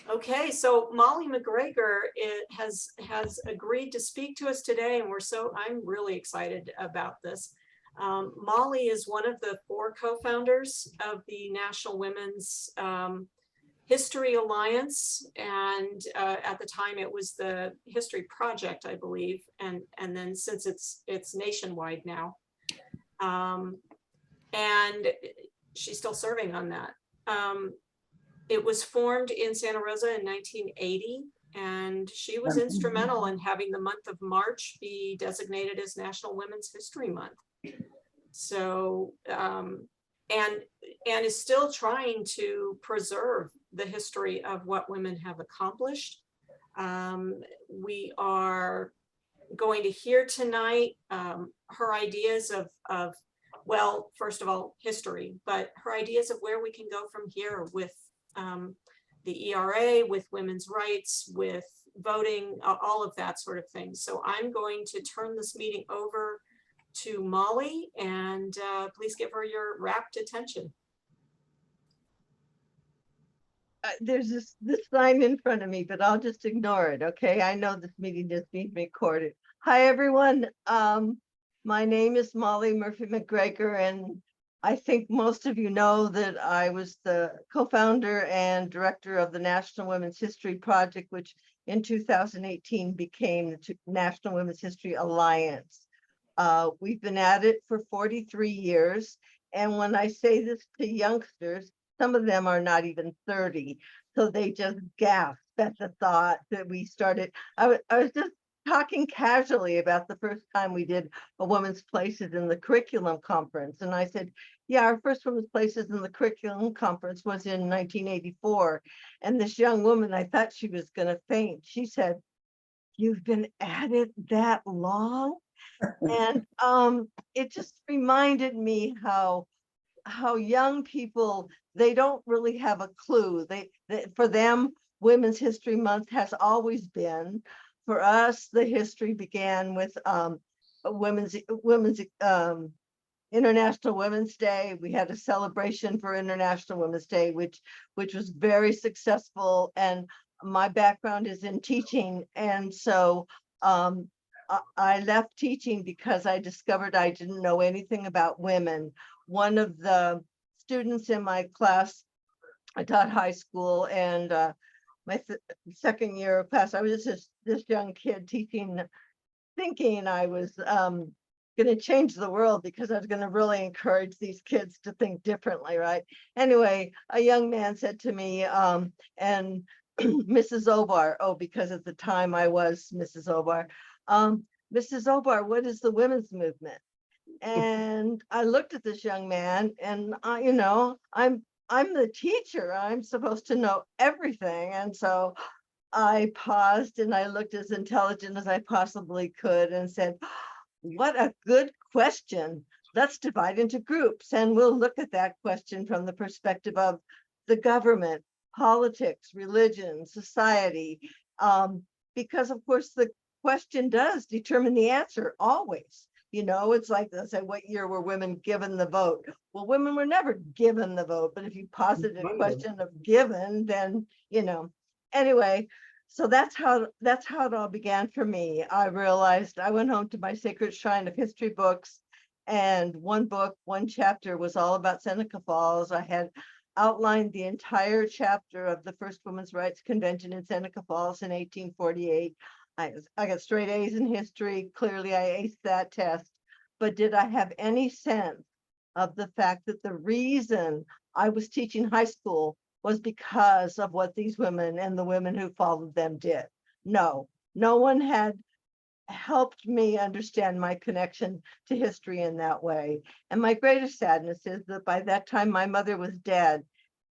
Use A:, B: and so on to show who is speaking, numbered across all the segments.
A: Okay, so Molly Mcgregor has agreed to speak to us today, and I'm really excited about this. Molly is one of the 4 co-founders of the National Women's History Alliance, and at the time it was the History Project, I believe, and then since it's nationwide now, and she's still serving on that. It was formed in Santa Rosa in 1980, and she was instrumental in having the month of March be designated as National Women's History Month. So, and is still trying to preserve the history of what women have accomplished. We are going to hear tonight her ideas of, well, first of all, history, but her ideas of where we can go from here with the ERA, with women's rights, with voting, all of that sort of thing. So I'm going to turn this meeting over to Molly, and please give her your rapt attention.
B: There's this sign in front of me, but I'll just ignore it. Okay, I know this meeting is being recorded. Hi, everyone. My name is Molly Murphy MacGregor, and I think most of you know that I was the co-founder and director of the National Women's History Project, which in 2018 became the National Women's History Alliance. We've been at it for 43 years. And when I say this to youngsters, some of them are not even 30. So they just gasp at the thought that we started. I was just talking casually about the first time we did a Women's Places in the Curriculum Conference. And I said, yeah, our first Women's Places in the Curriculum Conference was in 1984. And this young woman, I thought she was going to faint. She said, "You've been at it that long?" And it just reminded me how young people, they don't really have a clue. They for them, Women's History Month has always been. For us, the history began with women's International Women's Day. We had a celebration for International Women's Day, which was very successful. And my background is in teaching, and so I left teaching because I discovered I didn't know anything about women. One of the students in my class, I taught high school, and my second year of class, I was just this young kid teaching, thinking I was going to change the world because I was going to really encourage these kids to think differently, right? Anyway, a young man said to me, and Mrs. Obar, because at the time I was Mrs. Obar, Mrs. Obar, what is the women's movement? And I looked at this young man, and I'm the teacher. I'm supposed to know everything. And so I paused and I looked as intelligent as I possibly could and said, "What a good question. Let's divide into groups, and we'll look at that question from the perspective of the government, politics, religion, society, because of course the question does determine the answer always. It's like they say, what year were women given the vote? Well, women were never given the vote, but if you posit a question of given, then, anyway, so that's how it all began for me. I realized I went home to my sacred shrine of history books, and one chapter was all about Seneca Falls. I had outlined the entire chapter of the first Women's Rights Convention in Seneca Falls in 1848. I got straight A's in history. Clearly, I aced that test. But did I have any sense of the fact that the reason I was teaching high school was because of what these women and the women who followed them did? No, no one had helped me understand my connection to history in that way. And my greatest sadness is that by that time, my mother was dead,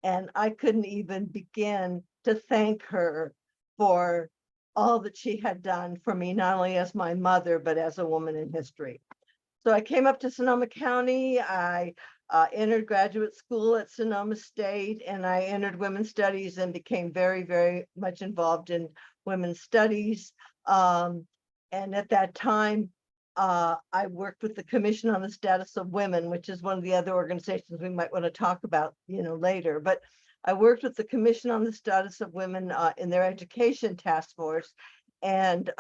B: and I couldn't even begin to thank her for all that she had done for me, not only as my mother, but as a woman in history. So I came up to Sonoma County. I entered graduate school at Sonoma State, and I entered women's studies and became very, very much involved in women's studies. And at that time, I worked with the Commission on the Status of Women, which is one of the other organizations we might want to talk about, later. But I worked with the Commission on the Status of Women in their education task force, and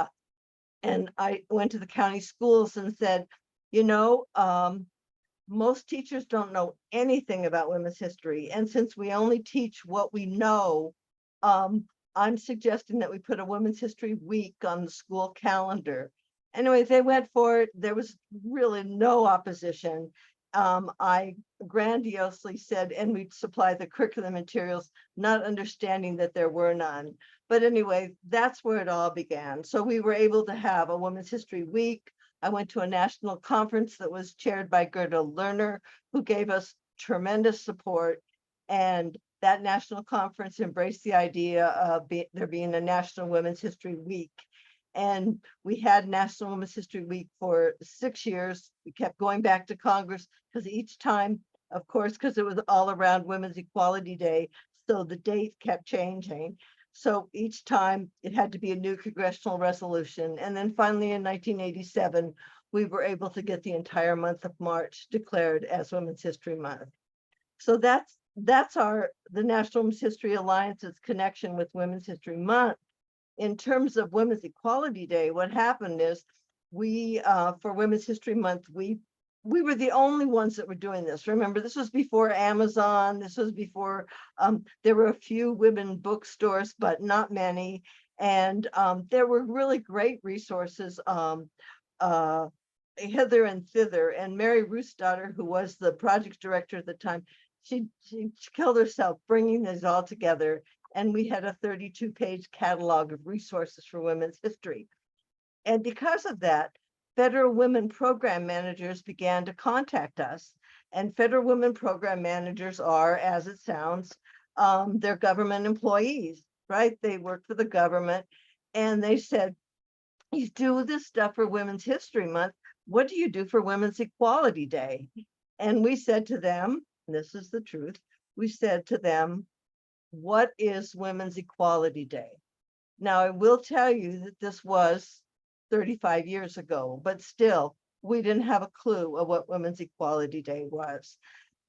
B: I went to the county schools and said, most teachers don't know anything about women's history, and since we only teach what we know, I'm suggesting that we put a Women's History Week on the school calendar. Anyway, they went for it. There was really no opposition. I grandiosely said, and we'd supply the curriculum materials, not understanding that there were none. But anyway, that's where it all began. So we were able to have a Women's History Week. I went to a national conference that was chaired by Gerda Lerner, who gave us tremendous support. And that national conference embraced the idea of there being a National Women's History Week. And we had National Women's History Week for 6 years. We kept going back to Congress because each time, of course, because it was all around Women's Equality Day, so the date kept changing. So each time it had to be a new congressional resolution. And then finally in 1987, we were able to get the entire month of March declared as Women's History Month. So that's the National Women's History Alliance's connection with Women's History Month. In terms of Women's Equality Day, what happened is we, for Women's History Month, we were the only ones that were doing this. Remember, this was before Amazon. This was before, there were a few women bookstores, but not many. And there were really great resources, hither and thither. And Mary Ruth's daughter, who was the project director at the time, she killed herself bringing this all together. And we had a 32-page catalog of resources for women's history. And because of that, federal women program managers began to contact us. And federal women program managers are, as it sounds, they're government employees, right? They work for the government. And they said, you do this stuff for Women's History Month. What do you do for Women's Equality Day? And we said to them, and this is the truth, we said to them, what is Women's Equality Day? Now, I will tell you that this was 35 years ago, but still, we didn't have a clue of what Women's Equality Day was.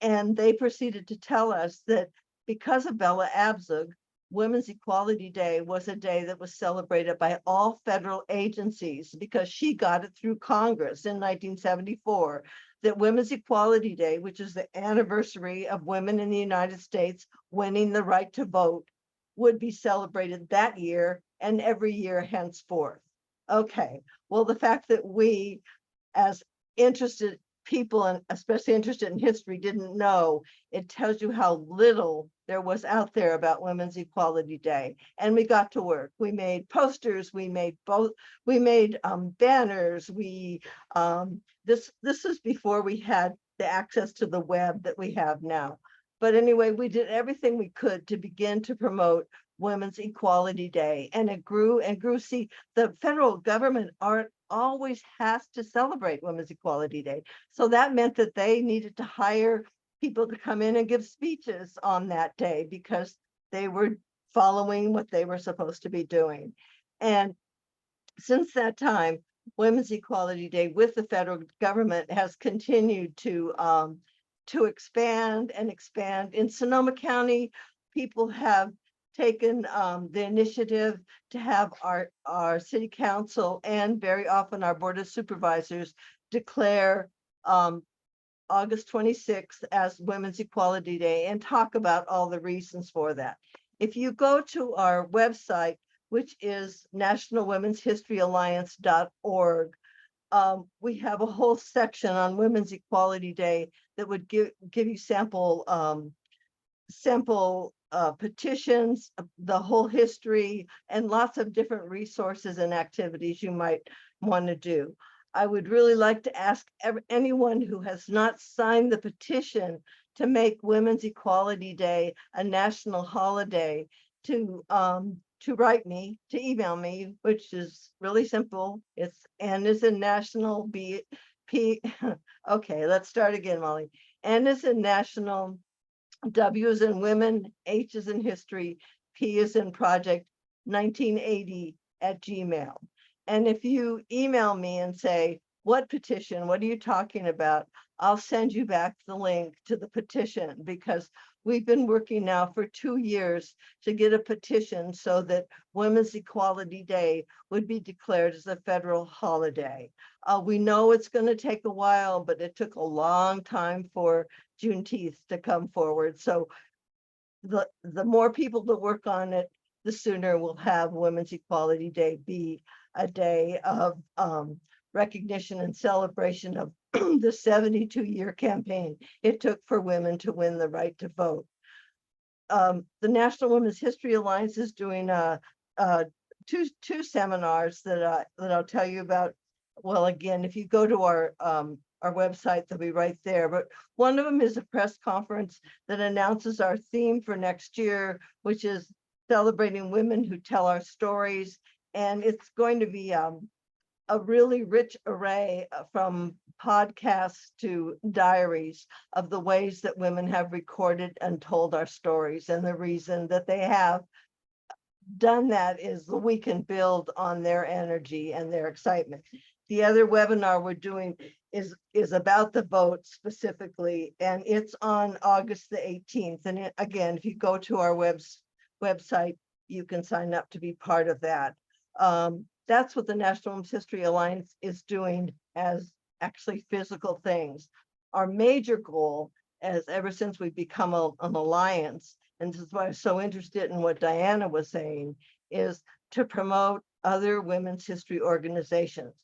B: And they proceeded to tell us that because of Bella Abzug, Women's Equality Day was a day that was celebrated by all federal agencies because she got it through Congress in 1974. That Women's Equality Day, which is the anniversary of women in the United States winning the right to vote, would be celebrated that year and every year henceforth. Okay, well, the fact that we, as interested people, and especially interested in history, didn't know, it tells you how little there was out there about Women's Equality Day. And we got to work. We made posters, we made banners, this is before we had the access to the web that we have now. But anyway, we did everything we could to begin to promote Women's Equality Day, and it grew and grew. See, the federal government always has to celebrate Women's Equality Day. So that meant that they needed to hire people to come in and give speeches on that day because they were following what they were supposed to be doing. And since that time, Women's Equality Day with the federal government has continued to expand and expand. In Sonoma County, people have taken the initiative to have our city council and very often our board of supervisors declare August 26th as Women's Equality Day and talk about all the reasons for that. If you go to our website, which is nationalwomenshistoryalliance.org, we have a whole section on Women's Equality Day that would give you sample petitions, the whole history, and lots of different resources and activities you might want to do. I would really like to ask anyone who has not signed the petition to make Women's Equality Day a national holiday to write me, to email me, which is really simple. It's N is in national, okay, let's start again, Molly. N is in national, W is in women, H is in history, P is in project 1980 @gmail.com. And if you email me and say, what petition? What are you talking about? I'll send you back the link to the petition, because we've been working now for 2 years to get a petition so that Women's Equality Day would be declared as a federal holiday. We know it's going to take a while, but it took a long time for Juneteenth to come forward. So the more people that work on it, the sooner we'll have Women's Equality Day be a day of recognition and celebration of the 72-year campaign it took for women to win the right to vote. The National Women's History Alliance is doing two seminars that I'll tell you about. Well, again, if you go to our website, they'll be right there. But one of them is a press conference that announces our theme for next year, which is celebrating women who tell our stories. And it's going to be a really rich array from podcasts to diaries of the ways that women have recorded and told our stories. And the reason that they have done that is we can build on their energy and their excitement. The other webinar we're doing is about the vote specifically, and it's on August the 18th. And again, if you go to our website, you can sign up to be part of that. That's what the National Women's History Alliance is doing as actually physical things. Our major goal, as ever since we become an alliance, and this is why I'm so interested in what Diana was saying, is to promote other women's history organizations.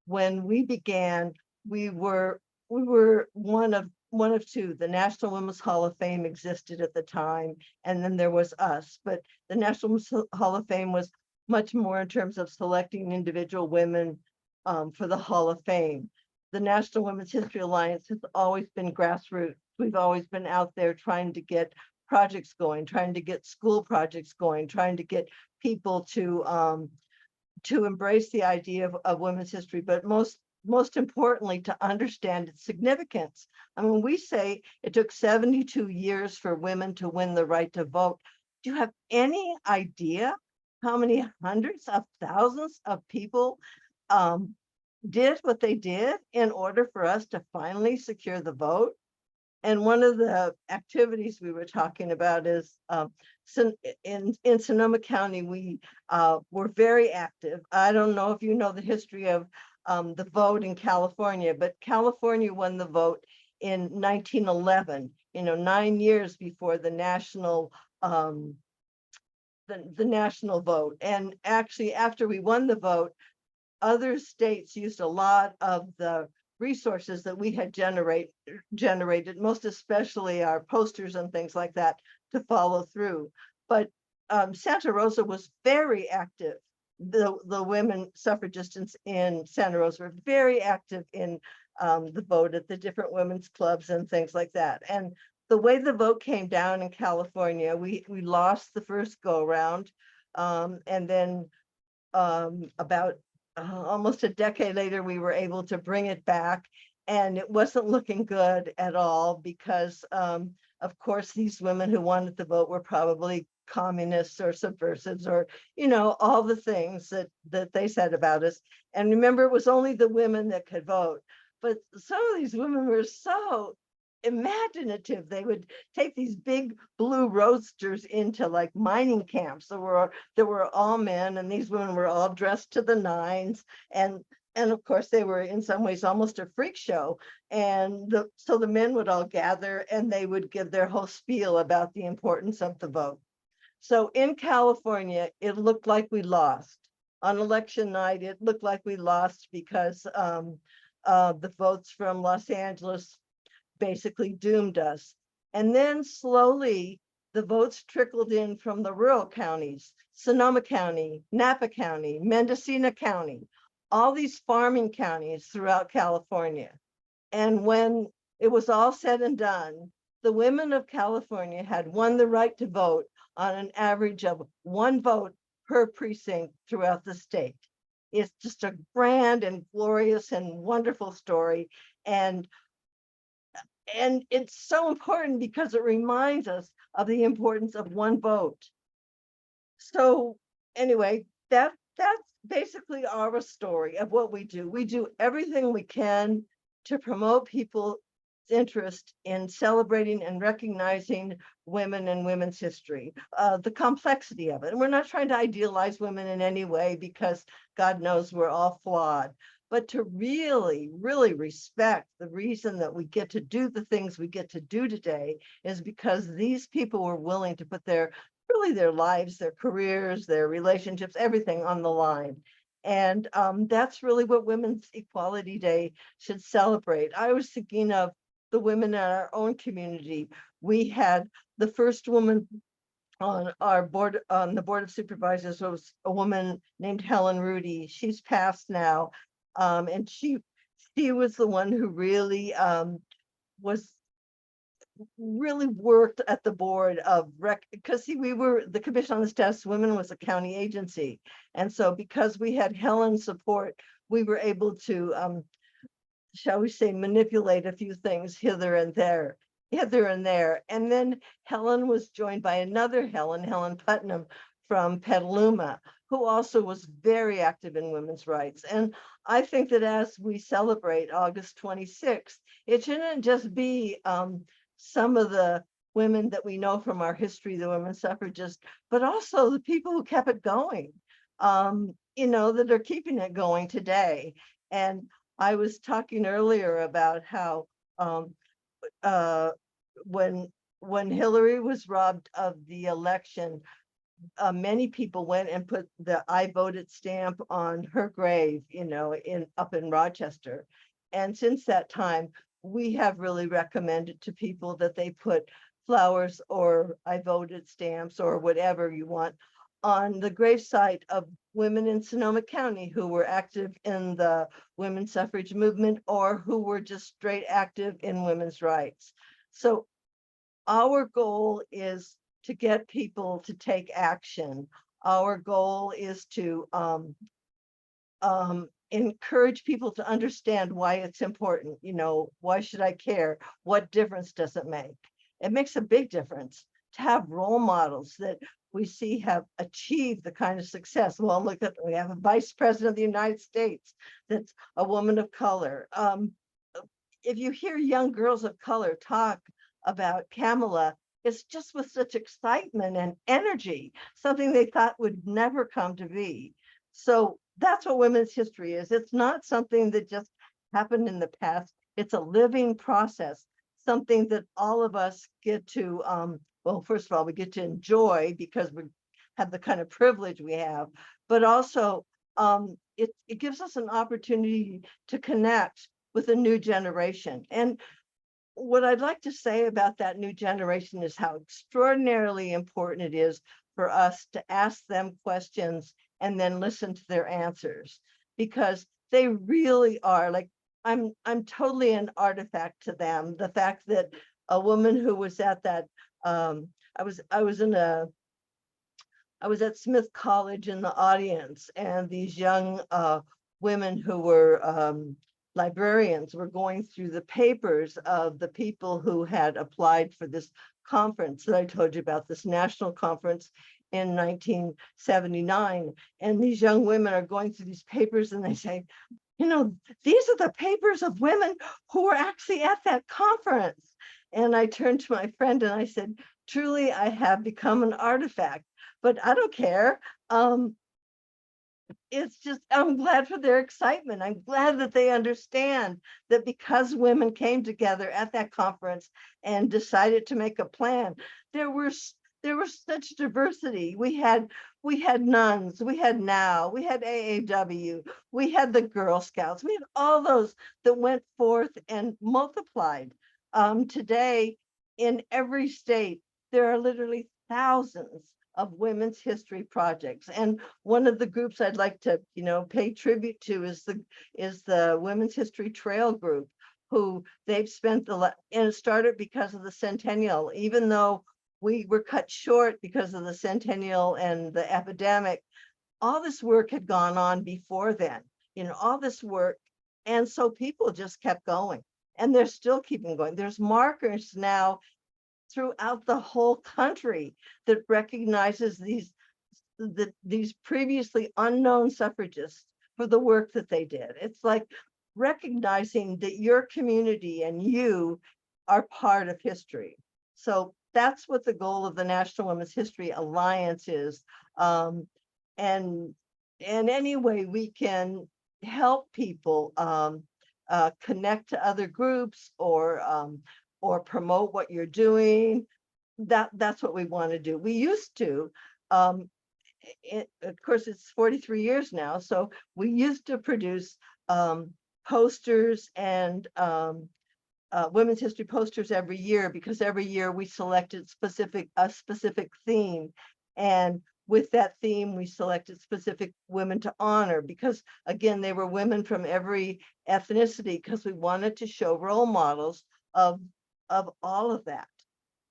B: When we began, we were one of two. The National Women's Hall of Fame existed at the time, and then there was us. But the National Women's Hall of Fame was much more in terms of selecting individual women for the Hall of Fame. The National Women's History Alliance has always been grassroots. We've always been out there trying to get projects going, trying to get school projects going, trying to get people to embrace the idea of women's history, but most importantly, to understand its significance. I mean, we say it took 72 years for women to win the right to vote. Do you have any idea how many hundreds of thousands of people did what they did in order for us to finally secure the vote? And one of the activities we were talking about is in Sonoma County, we were very active. I don't know if you know the history of the vote in California, but California won the vote in 1911, 9 years before the national the national vote. And actually, after we won the vote, other states used a lot of the resources that we had generated, most especially our posters and things like that, to follow through. But Santa Rosa was very active. The women suffragists in Santa Rosa were very active in the vote at the different women's clubs and things like that. And the way the vote came down in California, we lost the first go around, and then about almost a decade later, we were able to bring it back, and it wasn't looking good at all because, of course, these women who wanted the vote were probably communists or subversives or, all the things that they said about us. And remember, it was only the women that could vote. But some of these women were so imaginative. They would take these big blue roadsters into like mining camps that were all men, and these women were all dressed to the nines, and of course they were in some ways almost a freak show. And so the men would all gather and they would give their whole spiel about the importance of the vote. So in California, it looked like we lost. On election night, it looked like we lost because the votes from Los Angeles basically doomed us. And then slowly the votes trickled in from the rural counties, Sonoma County, Napa County, Mendocino County, all these farming counties throughout California. And when it was all said and done, the women of California had won the right to vote on an average of 1 vote per precinct throughout the state. It's just a grand and glorious and wonderful story. And it's so important because it reminds us of the importance of 1 vote. So anyway, basically our story of what we do. We do everything we can to promote people's interest in celebrating and recognizing women and women's history, the complexity of it. And we're not trying to idealize women in any way, because God knows we're all flawed, but to really, really respect the reason that we get to do the things we get to do today is because these people were willing to put really their lives, their careers, their relationships, everything on the line. And that's really what Women's Equality Day should celebrate. I was thinking of the women in our own community. We had the first woman on our board, on the Board of Supervisors, was a woman named Helen Rudy. She's passed now. And she was the one who really was really worked at the board of because we were the Commission on the Status of Women was a county agency, and so because we had Helen's support, we were able to shall we say, manipulate a few things hither and there. And then Helen was joined by another Helen Putnam from Petaluma, who also was very active in women's rights. And I think that as we celebrate August 26th, it shouldn't just be some of the women that we know from our history, the women suffragists, but also the people who kept it going, that are keeping it going today. And I was talking earlier about how when Hillary was robbed of the election, many people went and put the "I voted" stamp on her grave, up in Rochester. And since that time, we have really recommended to people that they put flowers or "I voted" stamps or whatever you want on the gravesite of women in Sonoma County who were active in the women's suffrage movement or who were just straight active in women's rights. So our goal is to get people to take action. Our goal is to encourage people to understand why it's important. Why should I care? What difference does it make? It makes a big difference to have role models that we see have achieved the kind of success. Well, look at, we have a vice president of the United States that's a woman of color. If you hear young girls of color talk about Kamala, it's just with such excitement and energy, something they thought would never come to be. So that's what women's history is. It's not something that just happened in the past. It's a living process, something that all of us get to, well, first of all, we get to enjoy because we have the kind of privilege we have, but also it gives us an opportunity to connect with a new generation. And what I'd like to say about that new generation is how extraordinarily important it is for us to ask them questions and then listen to their answers, because they really are like, I'm totally an artifact to them. The fact that a woman who was at that, I was at Smith College in the audience, and these young women who were librarians were going through the papers of the people who had applied for this conference that I told you about, this national conference in 1979. And these young women are going through these papers and they say, these are the papers of women who were actually at that conference. And I turned to my friend and I said, truly, I have become an artifact, but I don't care. It's just, I'm glad for their excitement. I'm glad that they understand that because women came together at that conference and decided to make a plan, there was such diversity. We had nuns, we had NOW, we had AAW, we had the Girl Scouts, we had all those that went forth and multiplied. Today, in every state, there are literally thousands of women's history projects. And one of the groups I'd like to, pay tribute to is the Women's History Trail group, who they've spent and it started because of the centennial. Even though we were cut short because of the centennial and the epidemic, all this work had gone on before then, all this work. And so people just kept going, and they're still keeping going. There's markers now throughout the whole country that recognizes these these previously unknown suffragists for the work that they did. It's like recognizing that your community and you are part of history. So that's what the goal of the National Women's History Alliance is. And any way we can help people connect to other groups or promote what you're doing, that's what we want to do. We used to, of course, it's 43 years now, so we used to produce posters and women's history posters every year, because every year we selected a specific theme, and with that theme we selected specific women to honor, because again, they were women from every ethnicity, because we wanted to show role models of all of that.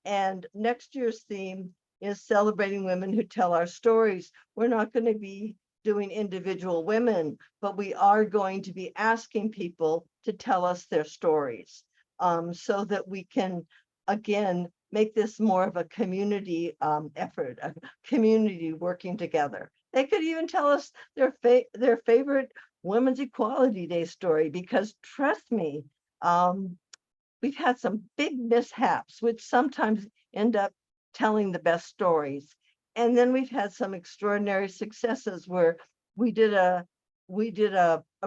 B: And next year's theme is celebrating women who tell our stories. We're not going to be doing individual women, but we are going to be asking people to tell us their stories, so that we can, again, make this more of a community effort, a community working together. They could even tell us their favorite Women's Equality Day story, because trust me, we've had some big mishaps, which sometimes end up telling the best stories. And then we've had some extraordinary successes where we did a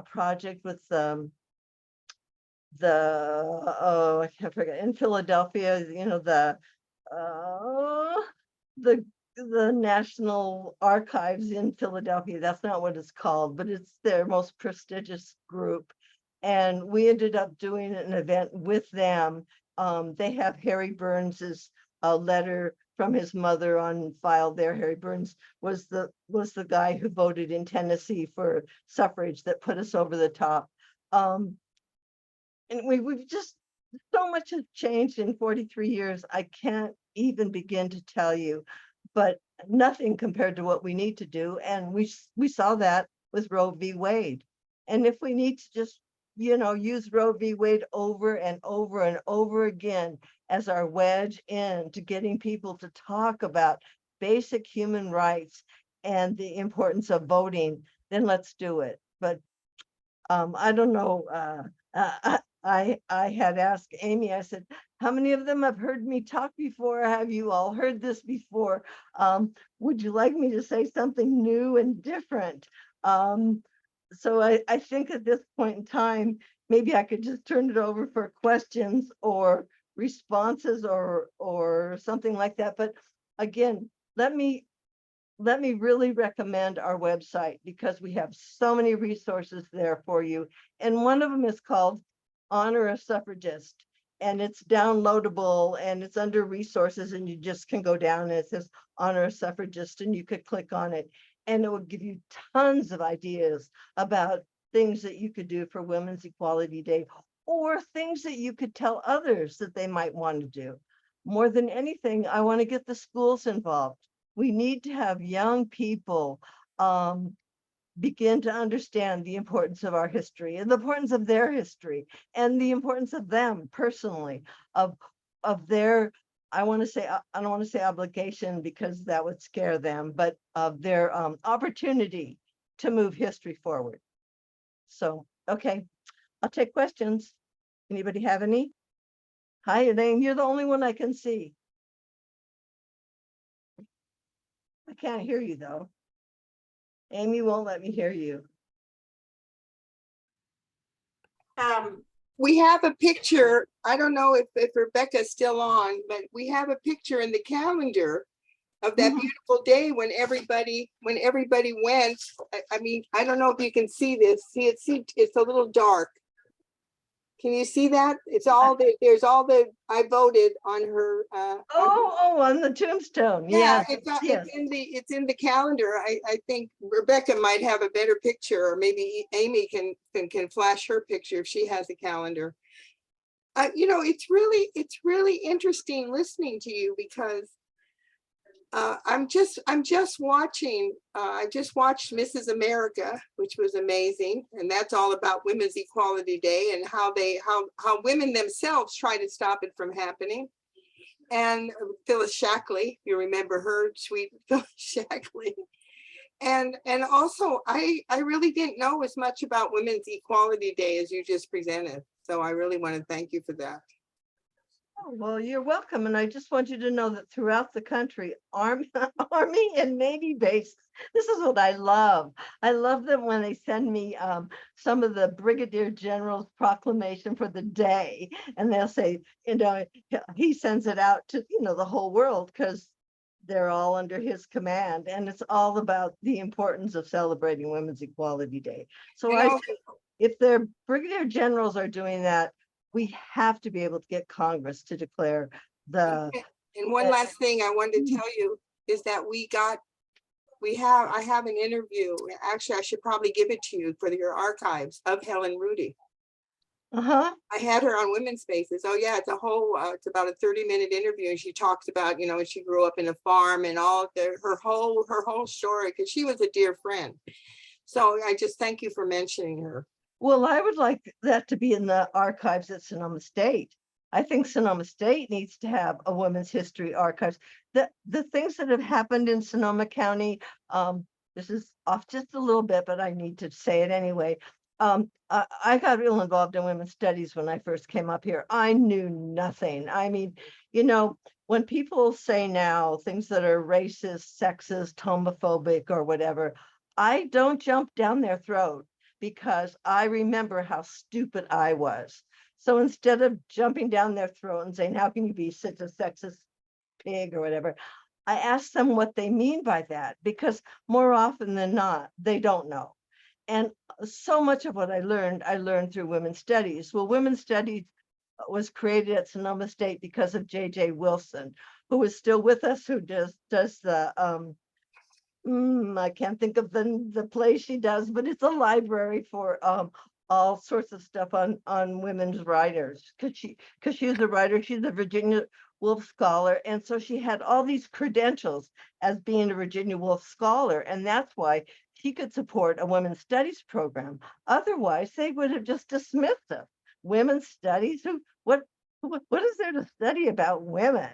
B: project with I can't forget, in Philadelphia, you know, the National Archives in Philadelphia. That's not what it's called, but it's their most prestigious group. And we ended up doing an event with them. They have Harry Burns's letter from his mother on file there. Harry Burns was the guy who voted in Tennessee for suffrage that put us over the top. And we've just, so much has changed in 43 years. I can't even begin to tell you, but nothing compared to what we need to do. And we saw that with Roe v. Wade. And if we need to just, you know, use Roe v. Wade over and over and over again as our wedge into getting people to talk about basic human rights and the importance of voting, then let's do it. But I don't know. I had asked Amy, I said, how many of them have heard me talk before? Have you all heard this before? Would you like me to say something new and different? So I think at this point in time, maybe I could just turn it over for questions or responses or something like that. But again, let me really recommend our website, because we have so many resources there for you. And one of them is called Honor a Suffragist, and it's downloadable and it's under resources, and you just can go down and it says Honor a Suffragist, and you could click on it and it will give you tons of ideas about things that you could do for Women's Equality Day, or things that you could tell others that they might want to do. More than anything, I want to get the schools involved. We need to have young people begin to understand the importance of our history and the importance of their history and the importance of them personally, of their, I don't want to say obligation, because that would scare them, but of their opportunity to move history forward. So, okay, I'll take questions. Anybody have any? Hi, Elaine, you're the only one I can see. I can't hear you though. Amy won't let me hear you.
C: We have a picture. I don't know if Rebecca's still on, but we have a picture in the calendar of that beautiful day when everybody went. I mean, I don't know if you can see this. It's a little dark. Can you see that? It's all there's all the, I voted on her.
B: On the tombstone.
C: Yeah,
B: yes.
C: it's in the calendar. I think Rebecca might have a better picture, or maybe Amy can flash her picture if she has a calendar. You know, it's really interesting listening to you, because I'm just watching. I just watched Mrs. America, which was amazing, and that's all about Women's Equality Day and how women themselves try to stop it from happening. And Phyllis Shackley, you remember her, sweet Phyllis Shackley. And also, I really didn't know as much about Women's Equality Day as you just presented. So I really want to thank you for that.
B: Oh, well, you're welcome. And I just want you to know that throughout the country, Army, Army and Navy bases, this is what I love. I love them when they send me some of the Brigadier General's proclamation for the day. And they'll say, you know, he sends it out to, you know, the whole world because they're all under his command. And it's all about the importance of celebrating Women's Equality Day. So
C: You
B: I
C: know,
B: think if their Brigadier Generals are doing that, we have to be able to get Congress to declare the.
C: and one last thing I wanted to tell you is that I have an interview. Actually, I should probably give it to you for your archives of Helen Rudy.
B: Uh-huh.
C: I had her on Women's Spaces. Oh yeah, it's about a 30-minute interview, and she talks about, you know, she grew up in a farm and all her whole story, because she was a dear friend. So I just thank you for mentioning her.
B: Well, I would like that to be in the archives at Sonoma State. I think Sonoma State needs to have a women's history archives. The things that have happened in Sonoma County, this is off just a little bit, but I need to say it anyway. I got real involved in women's studies when I first came up here. I knew nothing. I mean, you know, when people say now things that are racist, sexist, homophobic, or whatever, I don't jump down their throat, because I remember how stupid I was. So instead of jumping down their throat and saying, how can you be such a sexist pig or whatever, I ask them what they mean by that, because more often than not, they don't know. And so much of what I learned through women's studies. Well, women's studies was created at Sonoma State because of J.J. Wilson, who is still with us, who does the I can't think of the play she does, but it's a library for all sorts of stuff on women's writers. Because she's a writer, she's a Virginia Woolf scholar, and so she had all these credentials as being a Virginia Woolf scholar, and that's why she could support a women's studies program. Otherwise, they would have just dismissed us. Women's studies? What is there to study about women?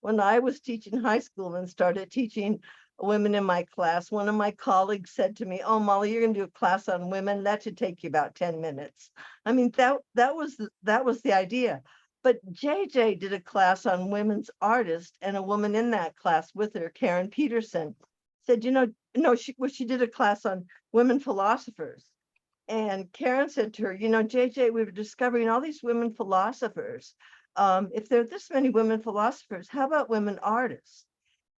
B: When I was teaching high school and started teaching women in my class, one of my colleagues said to me, oh, Molly, you're going to do a class on women. That should take you about 10 minutes. I mean, that was the idea. But JJ did a class on women's artists, and a woman in that class with her, Karen Peterson, said, she did a class on women philosophers. And Karen said to her, JJ, we were discovering all these women philosophers. If there are this many women philosophers, how about women artists?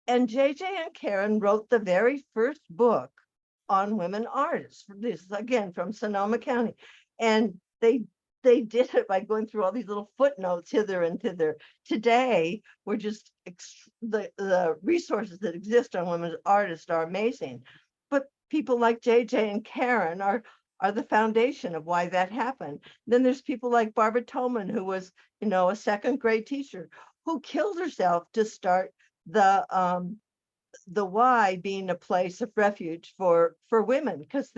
B: And JJ and Karen wrote the very first book on women artists. This is again from Sonoma County. And they did it by going through all these little footnotes hither and thither. Today, we're just, the resources that exist on women artists are amazing. But people like JJ and Karen are the foundation of why that happened. Then there's people like Barbara Tolman, who was, a second grade teacher, who killed herself to start the Y being a place of refuge for women, because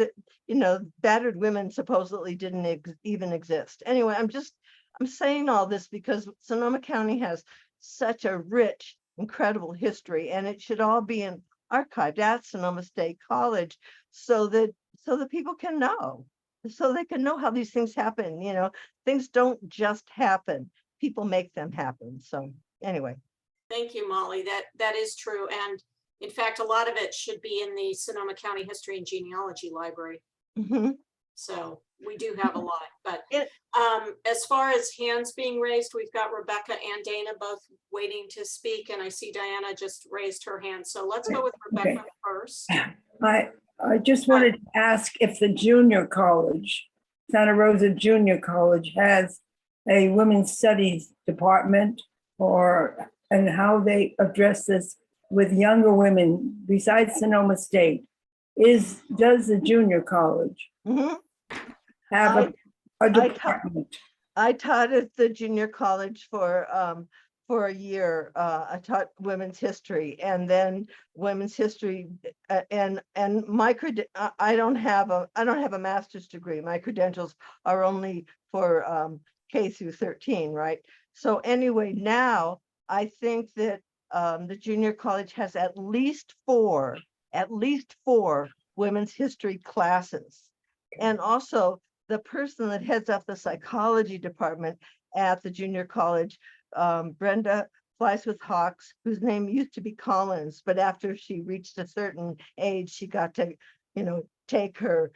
B: battered women supposedly didn't even exist. Anyway, I'm saying all this because Sonoma County has such a rich, incredible history, and it should all be archived at Sonoma State College so that people can know, so they can know how these things happen. Things don't just happen, people make them happen. So anyway.
A: Thank you, Molly. That is true. And in fact, a lot of it should be in the Sonoma County History and Genealogy Library.
B: Mm-hmm.
A: So we do have a lot, but as far as hands being raised, we've got Rebecca and Dana both waiting to speak. And I see Diana just raised her hand. So let's go with Rebecca first.
D: I just wanted to ask if the junior college, Santa Rosa Junior College, has a women's studies department, and how they address this with younger women besides Sonoma State. Does the junior college have a department?
B: I taught at the junior college for a year. I taught women's history, and then women's history, and my I don't have a master's degree. My credentials are only for K through 13, right? So anyway, now I think that the junior college has at least 4 at least 4 women's history classes. And also the person that heads up the psychology department at the junior college, Brenda Flies with Hawks, whose name used to be Collins, but after she reached a certain age, she got to, take her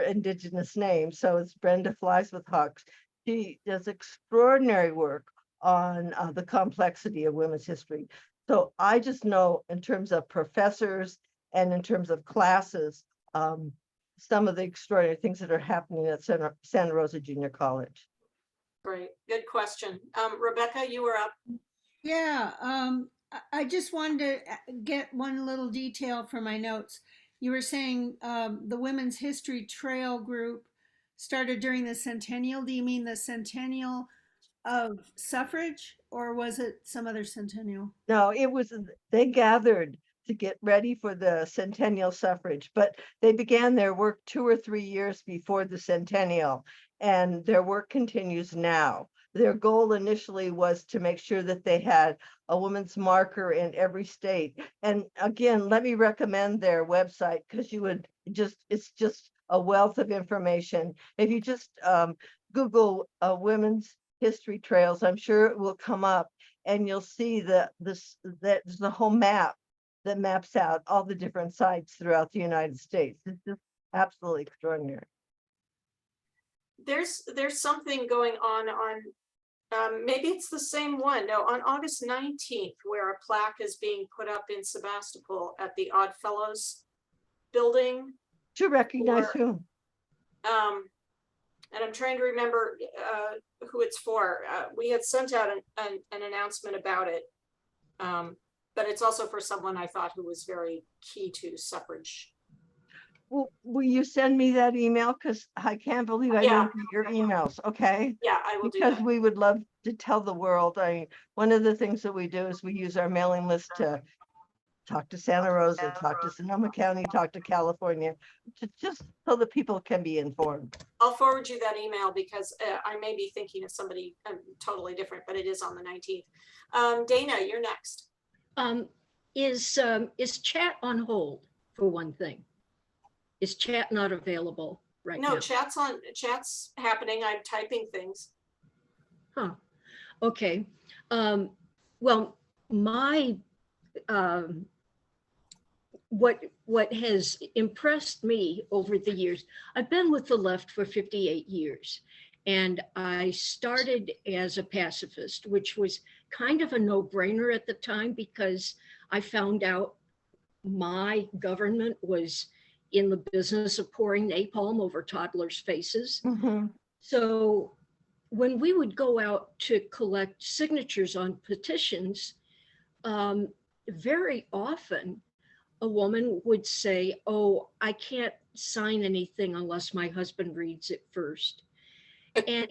B: indigenous name. So it's Brenda Flies with Hawks. She does extraordinary work on the complexity of women's history. So I just know in terms of professors and in terms of classes, some of the extraordinary things that are happening at Santa Rosa Junior College.
A: Great, good question. Rebecca, you were up.
E: Yeah, I just wanted to get one little detail for my notes. You were saying the Women's History Trail group started during the centennial. Do you mean the centennial of suffrage, or was it some other centennial?
B: No, they gathered to get ready for the centennial suffrage, but they began their work 2 or 3 years before the centennial, and their work continues now. Their goal initially was to make sure that they had a woman's marker in every state. And again, let me recommend their website, because it's just a wealth of information. If you just Google women's history trails, I'm sure it will come up, and you'll see that there's the whole map that maps out all the different sites throughout the United States. It's just absolutely extraordinary.
A: There's something going on maybe it's the same one. No, on August 19th, where a plaque is being put up in Sebastopol at the Odd Fellows building.
B: To recognize whom?
A: And I'm trying to remember who it's for. We had sent out an announcement about it, but it's also for someone I thought who was very key to suffrage.
B: Well, will you send me that email? Because I can't believe I
A: Yeah.
B: didn't get your emails. Okay.
A: Yeah, I will do
B: Because
A: that.
B: we would love to tell the world. One of the things that we do is we use our mailing list to talk to Santa Rosa, talk to Sonoma County, talk to California, just so that people can be informed.
A: I'll forward you that email, because I may be thinking of somebody totally different, but it is on the 19th. Dana, you're next.
F: Is chat on hold, for one thing? Is chat not available right
A: No,
F: now?
A: chat's happening. I'm typing things.
F: Huh. Okay. Well, my what has impressed me over the years, I've been with the left for 58 years, and I started as a pacifist, which was kind of a no-brainer at the time, because I found out my government was in the business of pouring napalm over toddlers' faces.
B: Mm-hmm.
F: So when we would go out to collect signatures on petitions, very often a woman would say, "Oh, I can't sign anything unless my husband reads it first." And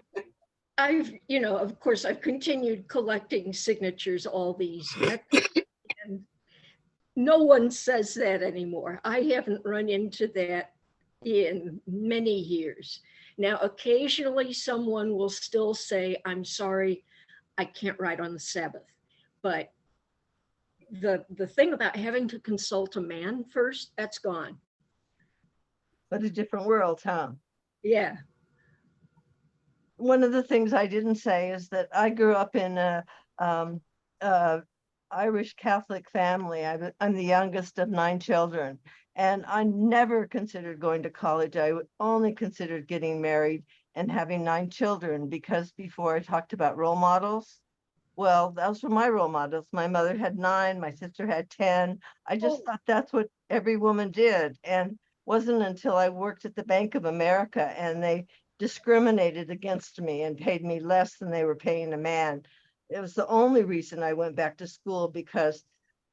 F: I've, of course, I've continued collecting signatures all these decades, and no one says that anymore. I haven't run into that in many years. Now, occasionally someone will still say, "I'm sorry, I can't write on the Sabbath." But the thing about having to consult a man first, that's gone.
B: But a different world, huh?
F: Yeah.
B: One of the things I didn't say is that I grew up in a Irish Catholic family. I'm the youngest of 9 children, and I never considered going to college. I only considered getting married and having 9 children, because before I talked about role models, well, those were my role models. My mother had 9, my sister had 10. I just thought that's what every woman did. And wasn't until I worked at the Bank of America and they discriminated against me and paid me less than they were paying a man. It was the only reason I went back to school, because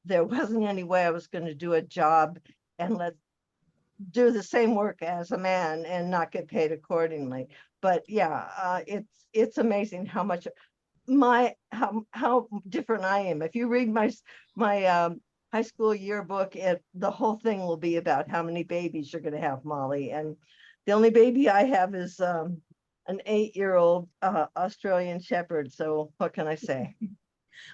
B: there wasn't any way I was going to do a job and do the same work as a man and not get paid accordingly. But yeah, it's amazing how much how different I am. If you read my high school yearbook, the whole thing will be about how many babies you're going to have, Molly. And the only baby I have is an 8-year-old Australian Shepherd. So what can I say?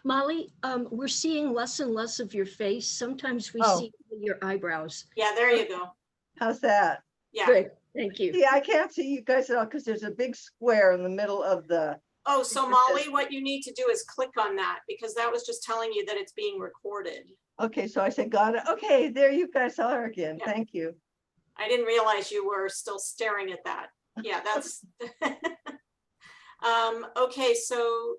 F: Molly, we're seeing less and less of your face. Sometimes we
B: Oh.
F: see your eyebrows.
A: Yeah, there you go.
B: How's that?
A: Yeah.
F: Good, thank you.
B: Yeah, I can't see you guys at all because there's a big square in the middle of the,
A: Oh, so
B: It
A: Molly,
B: says-
A: what you need to do is click on that because that was just telling you that it's being recorded.
B: okay, so I said, got it. Okay, there you guys are again.
A: Yeah.
B: Thank you.
A: I didn't realize you were still staring at that. Yeah, that's. Okay, so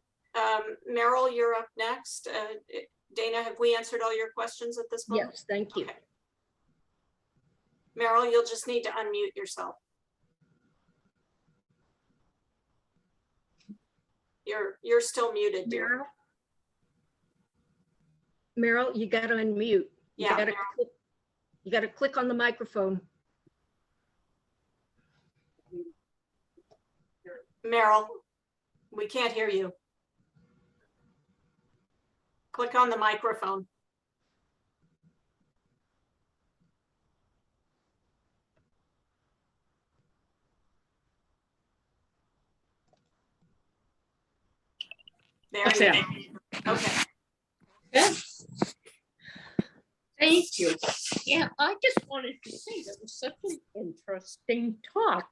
A: Meryl, you're up next. Dana, have we answered all your questions at this point?
F: Yes, thank you.
A: Okay. Meryl, you'll just need to unmute yourself. You're still muted, dear.
F: Meryl, you gotta unmute.
A: Yeah,
F: You gotta click on the microphone.
A: Meryl, we can't hear you. Click on the microphone. There you go. Okay.
G: Yes. Thank you. Yeah, I just wanted to say that was such an interesting talk.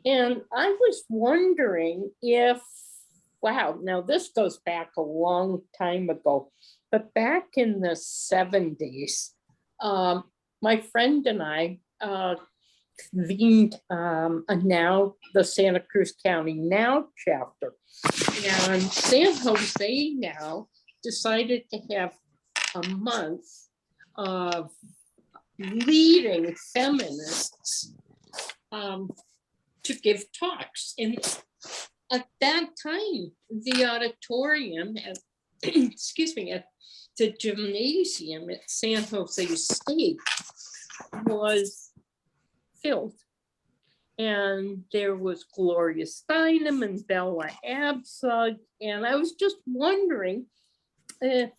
G: And I was wondering if, wow, now this goes back a long time ago, but back in the 70s, my friend and I convened the Santa Cruz County Now chapter. And San Jose Now decided to have a month of leading feminists to give talks. And at that time, the auditorium at, excuse me, at the gymnasium at San Jose State was filled. And there was Gloria Steinem and Bella Abzug. And I was just wondering if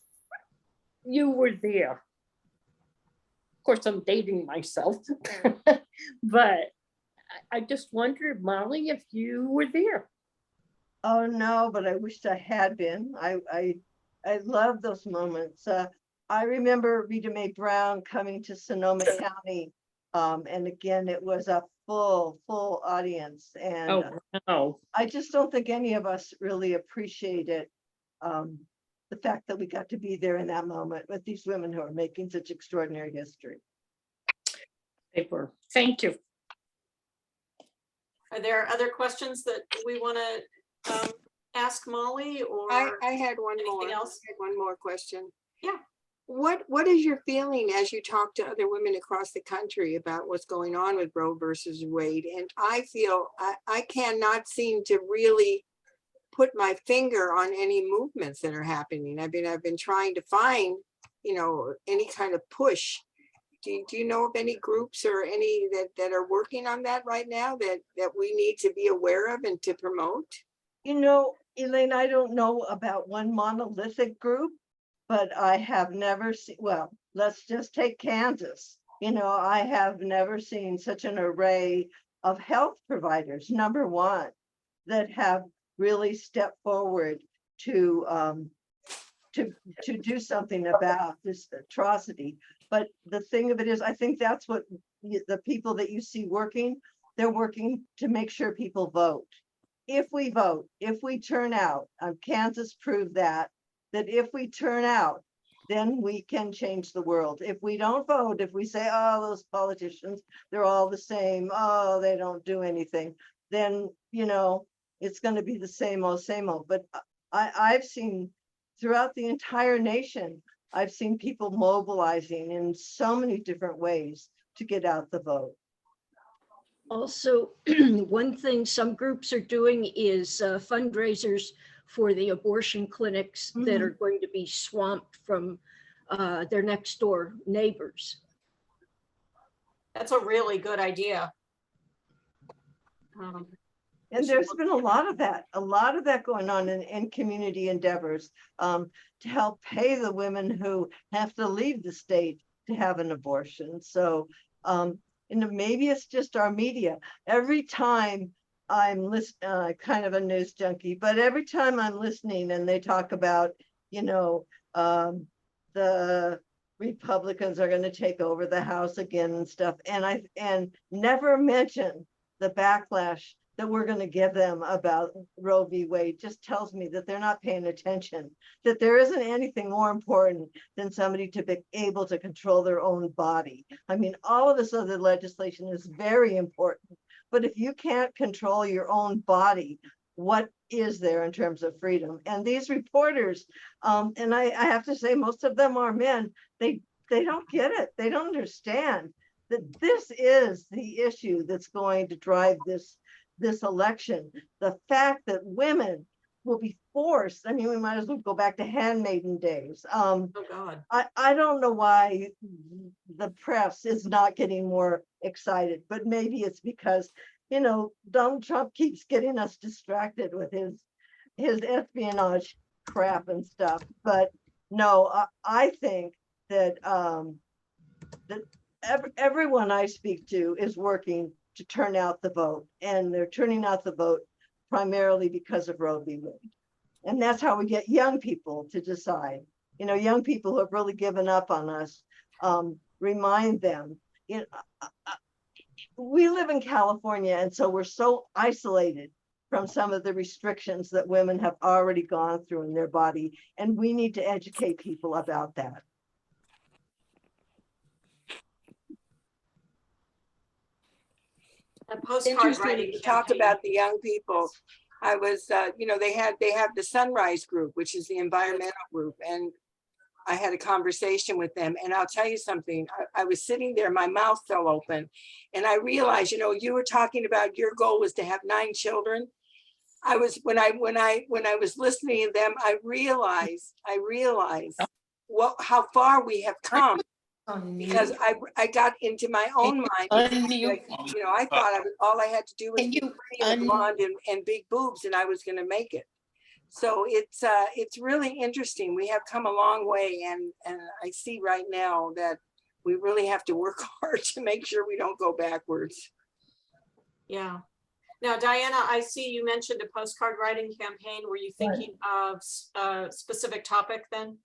G: you were there. Of course, I'm dating myself, but I just wondered, Molly, if you were there.
B: Oh, no, but I wished I had been. I love those moments. I remember Rita Mae Brown coming to Sonoma County. And again, it was a full audience. And
G: Oh, no.
B: I just don't think any of us really appreciated the fact that we got to be there in that moment with these women who are making such extraordinary history.
G: They were. Thank you.
A: Are there other questions that we want to ask Molly or
C: I had one more.
A: anything else?
C: I had one more question.
A: Yeah.
C: What is your feeling as you talk to other women across the country about what's going on with Roe versus Wade? And I feel I cannot seem to really put my finger on any movements that are happening. I've been trying to find, any kind of push. Do you know of any groups or any that are working on that right now that we need to be aware of and to promote?
B: Elaine, I don't know about one monolithic group, but I have never seen, well, let's just take Kansas. I have never seen such an array of health providers, number one, that have really stepped forward to do something about this atrocity. But the thing of it is, I think that's what the people that you see working, they're working to make sure people vote. If we vote, if we turn out, Kansas proved that if we turn out, then we can change the world. If we don't vote, if we say, oh, those politicians, they're all the same, oh, they don't do anything, then, it's going to be the same old. But I've seen throughout the entire nation, I've seen people mobilizing in so many different ways to get out the vote.
F: Also, one thing some groups are doing is fundraisers for the abortion clinics that are going to be swamped from their next door neighbors.
A: That's a really good idea.
B: And there's been a lot of that going on in community endeavors to help pay the women who have to leave the state to have an abortion. So, maybe it's just our media. Every time I'm listening, kind of a news junkie, but every time I'm listening and they talk about, the Republicans are going to take over the House again and stuff. And never mention the backlash that we're going to give them about Roe v. Wade just tells me that they're not paying attention, that there isn't anything more important than somebody to be able to control their own body. I mean, all of this other legislation is very important, but if you can't control your own body, what is there in terms of freedom? And these reporters, and I have to say, most of them are men, they don't get it. They don't understand that this is the issue that's going to drive this election. The fact that women will be forced, I mean, we might as well go back to handmaiden days.
A: Oh God.
B: I don't know why the press is not getting more excited, but maybe it's because, you know, Donald Trump keeps getting us distracted with his espionage crap and stuff. But no, I think that that everyone I speak to is working to turn out the vote, and they're turning out the vote primarily because of Roe v. Wade. And that's how we get young people to decide. You know, young people who have really given up on us, remind them, you know, we live in California, and so we're so isolated from some of the restrictions that women have already gone through in their body, and we need to educate people about that.
A: A postcard
C: Interesting
A: writing
C: to talk
A: campaign.
C: about the young people. I was, you know, they have the Sunrise group, which is the environmental group, and I had a conversation with them, and I'll tell you something. I was sitting there, my mouth fell open, and I realized, you know, you were talking about your goal was to have 9 children. I was when I was listening to them, I realized how far we have come. Because I got into my own mind, like, you know, I thought all I had to do was be pretty and blonde and big boobs, and I was going to make it. So it's really interesting. We have come a long way, and I see right now that we really have to work hard to make sure we don't go backwards.
A: Yeah. Now, Diana, I see you mentioned a postcard writing campaign. Were you thinking of a specific topic then?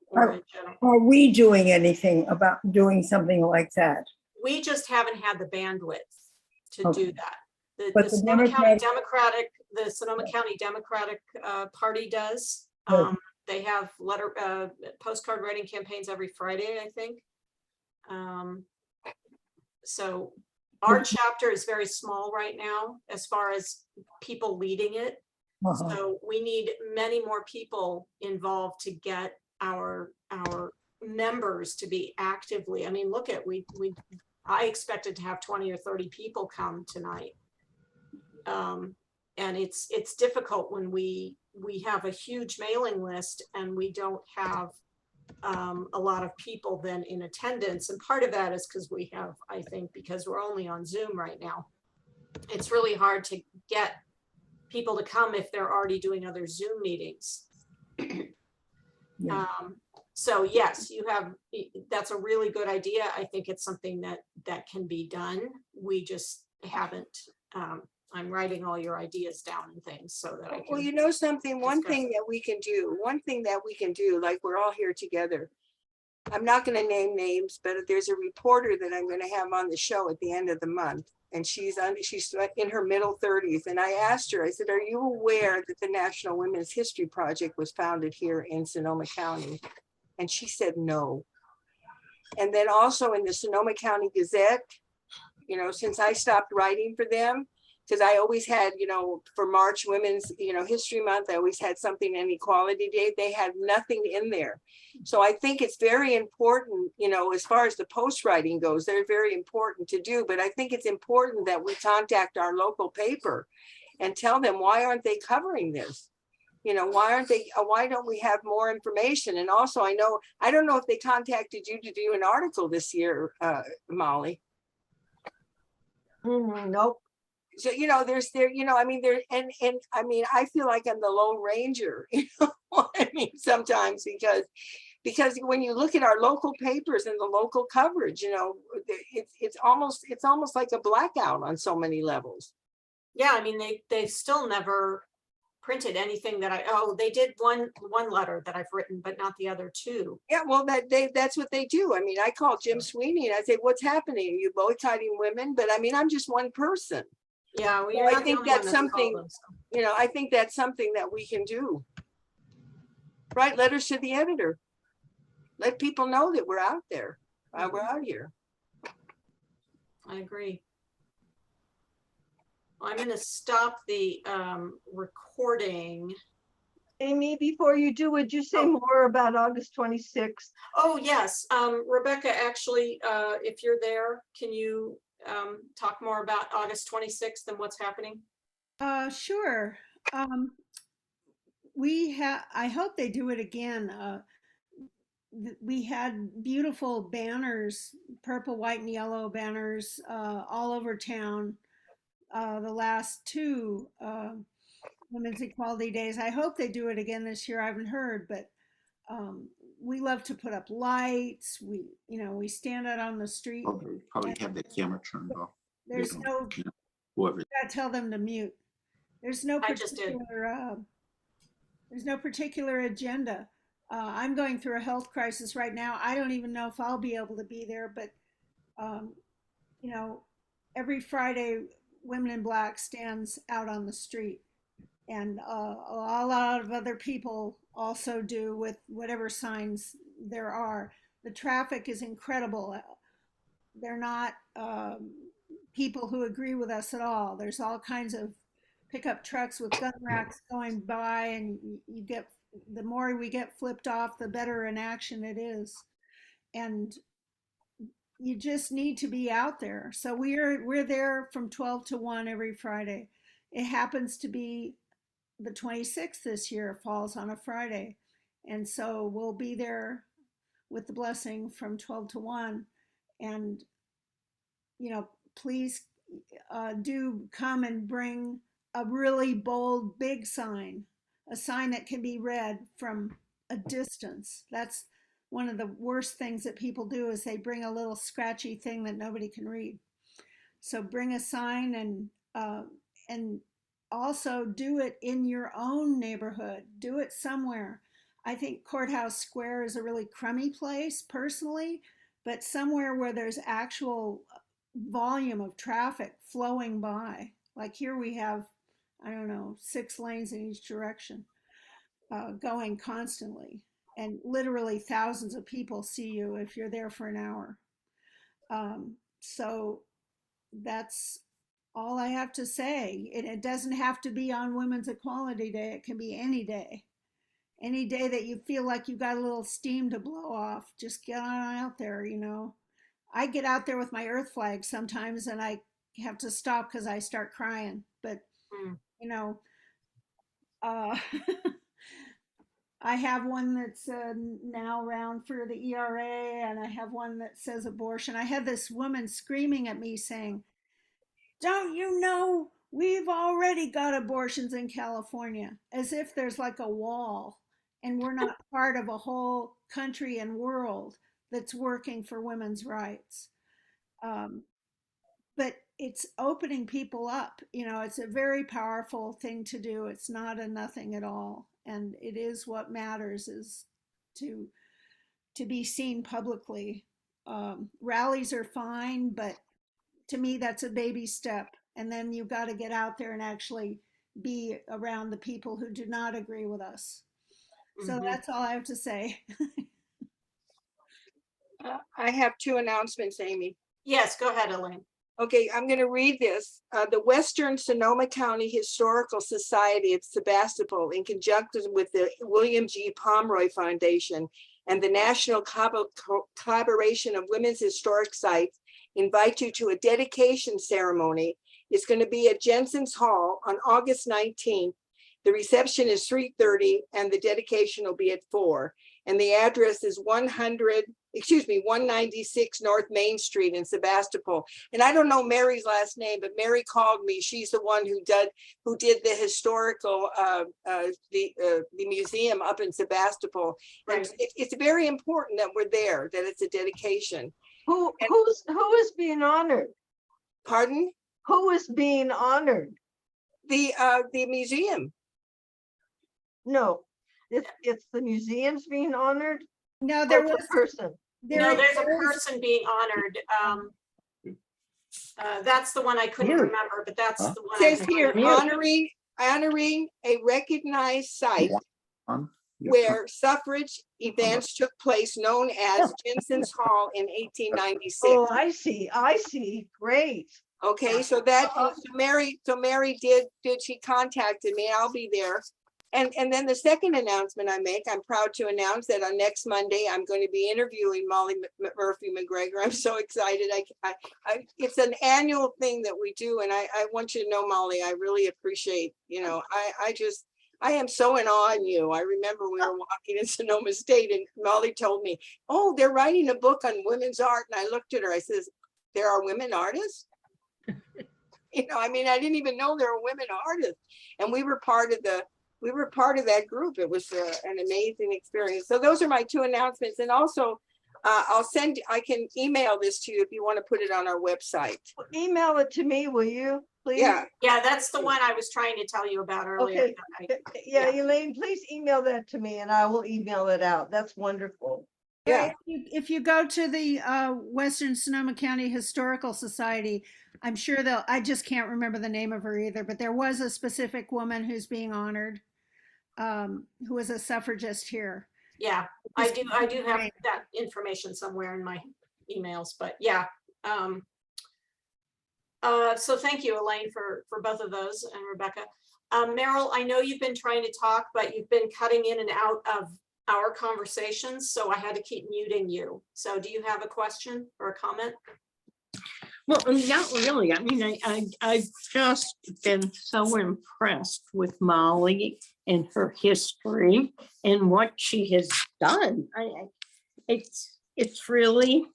A: Or in general?
D: Are we doing anything about doing something like that?
A: We just haven't had the bandwidth to
D: Okay.
A: do that.
D: But
A: The
D: the
A: Sonoma County
D: Democrats-
A: Democratic Party does.
D: Yes.
A: They have postcard writing campaigns every Friday, I think. So our chapter is very small right now as far as people leading it.
D: Uh-huh.
A: So we need many more people involved to get our members to be actively. I mean, look at I expected to have 20 or 30 people come tonight. And it's difficult when we have a huge mailing list and we don't have a lot of people then in attendance. And part of that is because we have, I think, because we're only on Zoom right now, it's really hard to get people to come if they're already doing other Zoom meetings.
D: Yeah.
A: So yes, that's a really good idea. I think it's something that can be done. We just haven't, I'm writing all your ideas down and things so that I can.
C: Well, you know something, one thing that we can do, like we're all here together. I'm not going to name names, but there's a reporter that I'm going to have on the show at the end of the month. And she's in her middle 30s. And I asked her, I said, are you aware that the National Women's History Project was founded here in Sonoma County? And she said, no. And then also in the Sonoma County Gazette, you know, since I stopped writing for them, because I always had, you know, for March Women's, you know, History Month, I always had something in Equality Day. They had nothing in there. So I think it's very important, you know, as far as the post writing goes, they're very important to do. But I think it's important that we contact our local paper and tell them, why aren't they covering this? You know, why don't we have more information? And also, I don't know if they contacted you to do an article this year, Molly.
B: Nope.
C: So, you know, and I mean, I feel like I'm the Lone Ranger, you know what I mean, sometimes because when you look at our local papers and the local coverage, you know, it's almost like a blackout on so many levels.
A: Yeah, I mean, they've still never printed anything that they did one letter that I've written, but not the other two.
C: Yeah, well, that's what they do. I mean, I call Jim Sweeney and I say, what's happening? Are you boycotting women? But I mean, I'm just one person.
A: Yeah, well,
C: So
A: you're
C: I
A: not the
C: think
A: only one
C: that's
A: that's called
C: something,
A: them, so.
C: you know, I think that's something that we can do. Write letters to the editor. Let people know that we're out there. We're out here.
A: I agree. I'm going to stop the recording.
B: Amy, before you do, would you say
A: Oh.
B: more about August 26th?
A: Oh, yes. Rebecca, actually, if you're there, can you talk more about August 26th and what's happening?
E: Sure. I hope they do it again. We had beautiful banners, purple, white, and yellow banners all over town. The last two Women's Equality Days. I hope they do it again this year. I haven't heard, but we love to put up lights. We stand out on the street.
H: Probably have the camera turned off.
E: There's
H: don't-
E: no,
H: Whoever.
E: gotta tell them to mute. There's no
A: I just did.
E: particular agenda. I'm going through a health crisis right now. I don't even know if I'll be able to be there, but every Friday, Women in Black stands out on the street, and a lot of other people also do with whatever signs there are. The traffic is incredible. They're not people who agree with us at all. There's all kinds of pickup trucks with gun racks going by, and the more we get flipped off, the better an action it is. And you just need to be out there. So we're there from 12 to 1 every Friday. It happens to be the 26th this year, falls on a Friday. And so we'll be there with the blessing from 12 to 1. And, please do come and bring a really bold, big sign, a sign that can be read from a distance. That's one of the worst things that people do, is they bring a little scratchy thing that nobody can read. So bring a sign, and also do it in your own neighborhood. Do it somewhere. I think Courthouse Square is a really crummy place personally, but somewhere where there's actual volume of traffic flowing by. Like here we have, I don't know, 6 lanes in each direction going constantly. And literally thousands of people see you if you're there for an hour. So that's all I have to say. It doesn't have to be on Women's Equality Day. It can be any day. Any day that you feel like you got a little steam to blow off, just get on out there, I get out there with my earth flag sometimes, and I have to stop because I start crying. But, I have one that's now around for the ERA, and I have one that says abortion. I had this woman screaming at me saying, "Don't you know we've already got abortions in California?" As if there's like a wall and we're not part of a whole country and world that's working for women's rights. But it's opening people up. It's a very powerful thing to do. It's not a nothing at all. And it is what matters, is to be seen publicly. Rallies are fine, but to me, that's a baby step. And then you've got to get out there and actually be around the people who do not agree with us. So that's all I have to say.
C: I have 2 announcements, Amy.
A: Yes, go ahead, Elaine.
C: Okay, I'm going to read this. The Western Sonoma County Historical Society of Sebastopol, in conjunction with the William G. Pomeroy Foundation and the National Collaboration of Women's Historic Sites, invite you to a dedication ceremony. It's going to be at Jensen's Hall on August 19th. The reception is 3:30 and the dedication will be at 4. And the address is 196 North Main Street in Sebastopol. And I don't know Mary's last name, but Mary called me. She's the one who did the historical, the museum up in Sebastopol.
A: Right.
C: And it's very important that we're there, that it's a dedication.
B: Who is being honored?
C: Pardon?
B: Who is being honored?
C: The museum.
B: No, it's the museums being honored.
E: No,
B: Or
E: there
B: it's a
E: was,
B: person.
A: No,
E: there
A: there's a
E: was-
A: person being honored. That's the one I couldn't
G: You.
A: remember, but that's
H: Huh?
A: the one. I
C: Says
A: was
C: here,
A: trying to-
C: honoring a recognized site
H: On? Yeah.
C: where suffrage events took place, known as Jensen's Hall in 1896.
B: Oh, I see. Great.
C: Okay, so that, so Mary she contacted me, I'll be there. And then the second announcement I make, I'm proud to announce that on next Monday, I'm going to be interviewing Molly Murphy MacGregor. I'm so excited. It's an annual thing that we do. And I want you to know, Molly, I really appreciate, I am so in awe in you. I remember we were walking in Sonoma State and Molly told me, oh, they're writing a book on women's art. And I looked at her, I says, there are women artists? I didn't even know there were women artists. And we were part of that group. It was an amazing experience. So those are my two announcements. And also, I can email this to you if you want to put it on our website.
B: Email it to me, will you, please?
C: Yeah,
A: Yeah, that's the one I was trying to tell you about earlier.
B: Okay. Yeah, Elaine, please email that to me and I will email it out. That's wonderful.
C: yeah.
E: if you go to the Western Sonoma County Historical Society, I'm sure I just can't remember the name of her either, but there was a specific woman who's being honored, who was a suffragist here.
A: Yeah, I do have that information somewhere in my emails, but yeah. So thank you, Elaine, for both of those, and Rebecca. Meryl, I know you've been trying to talk, but you've been cutting in and out of our conversations, so I had to keep muting you. So do you have a question or a comment?
G: Well, not really. I've just been so impressed with Molly and her history and what she has done. It's really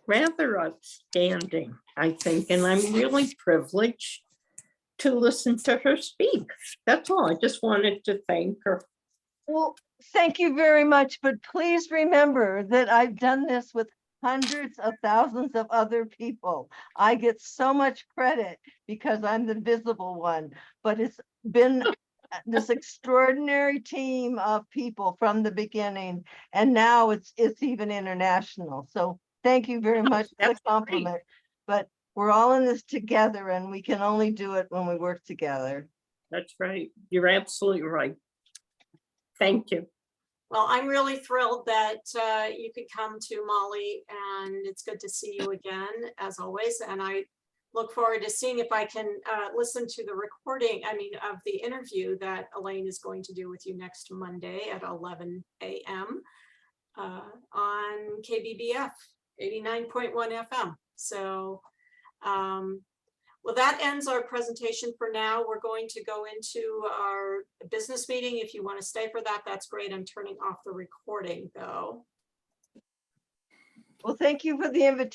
G: rather outstanding, I think, and I'm really privileged to listen to her speak. That's all. I just wanted to thank her.
B: Well, thank you very much, but please remember that I've done this with hundreds of thousands of other people. I get so much credit because I'm the visible one, but it's been this extraordinary team of people from the beginning, and now it's even international. So thank you very much for the
G: That's great.
B: compliment. But we're all in this together, and we can only do it when we work together.
G: That's right. You're absolutely right. Thank you.
A: Well, I'm really thrilled that you could come to Molly, and it's good to see you again, as always. And I look forward to seeing if I can listen to the recording, of the interview that Elaine is going to do with you next Monday at 11 a.m. On KBBF 89.1 FM. So, well, that ends our presentation for now. We're going to go into our business meeting. If you want to stay for that, that's great. I'm turning off the recording though.
B: Well, thank you for the invitation.